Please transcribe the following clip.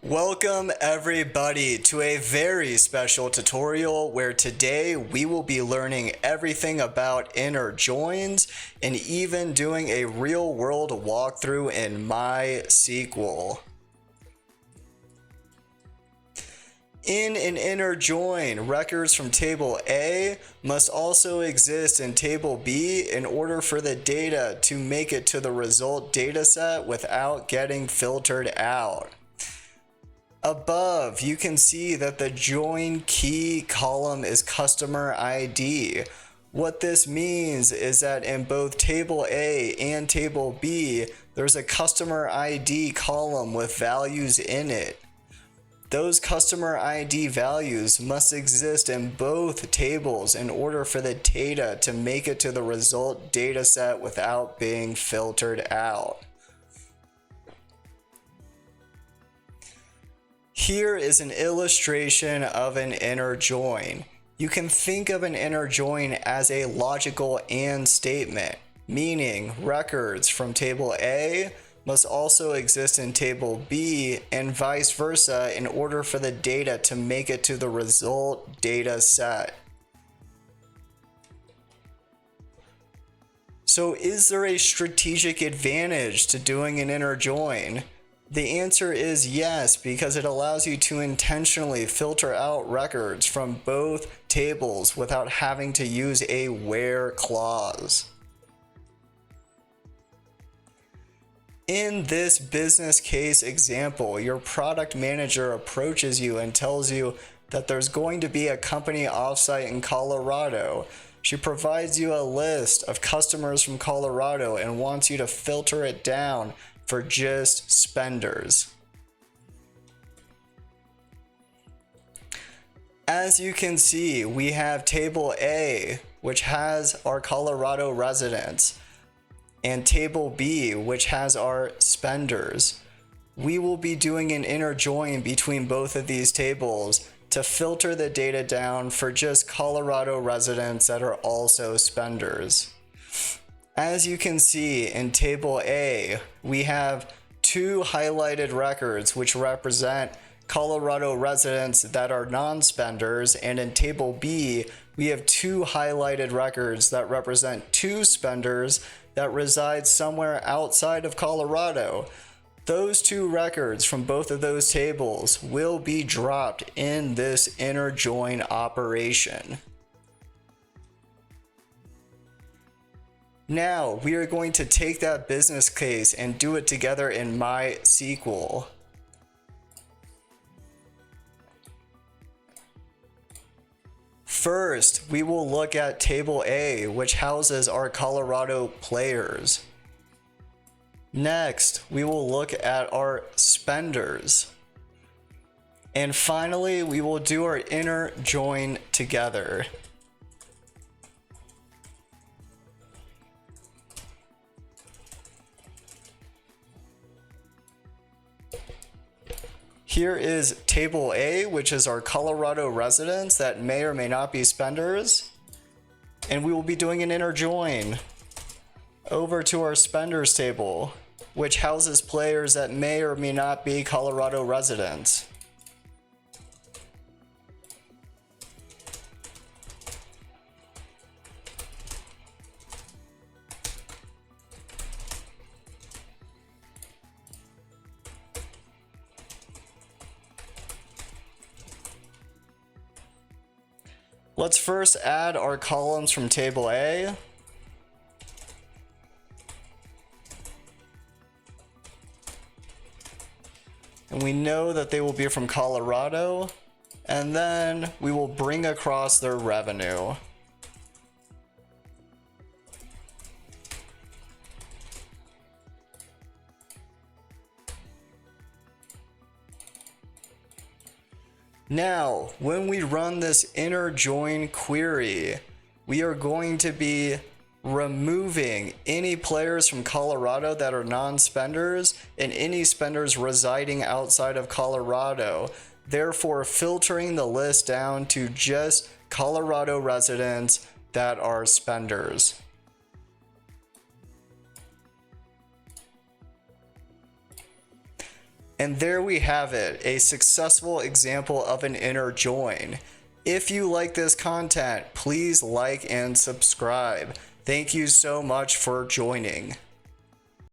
Welcome everybody to a very special tutorial where today we will be learning everything about inner joins and even doing a real world walkthrough in MySQL. In an inner join, records from table A must also exist in table B in order for the data to make it to the result dataset without getting filtered out. Above, you can see that the join key column is customer ID. What this means is that in both table A and table B, there's a customer ID column with values in it. Those customer ID values must exist in both tables in order for the data to make it to the result dataset without being filtered out. Here is an illustration of an inner join. You can think of an inner join as a logical AND statement, meaning records from table A must also exist in table B and vice versa in order for the data to make it to the result data set. So is there a strategic advantage to doing an inner join? The answer is yes, because it allows you to intentionally filter out records from both tables without having to use a where clause. In this business case example, your product manager approaches you and tells you that there's going to be a company offsite in Colorado. She provides you a list of customers from Colorado and wants you to filter it down for just spenders. As you can see, we have table A, which has our Colorado residents, and table B, which has our spenders. We will be doing an inner join between both of these tables to filter the data down for just Colorado residents that are also spenders. As you can see in table A, we have two highlighted records which represent Colorado residents that are non-spenders, and in table B, we have two highlighted records that represent two spenders that reside somewhere outside of Colorado. Those two records from both of those tables will be dropped in this inner join operation. Now, we are going to take that business case and do it together in MySQL. First, we will look at table A, which houses our Colorado players. Next, we will look at our spenders. And finally, we will do our inner join together. Here is table A, which is our Colorado residents that may or may not be spenders. And we will be doing an inner join over to our spenders table, which houses players that may or may not be Colorado residents. Let's first add our columns from table A. And we know that they will be from Colorado. And then we will bring across their revenue. Now, when we run this inner join query, we are going to be removing any players from Colorado that are non-spenders and any spenders residing outside of Colorado, therefore filtering the list down to just Colorado residents that are spenders. And there we have it, a successful example of an inner join. If you like this content, please like and subscribe. Thank you so much for joining.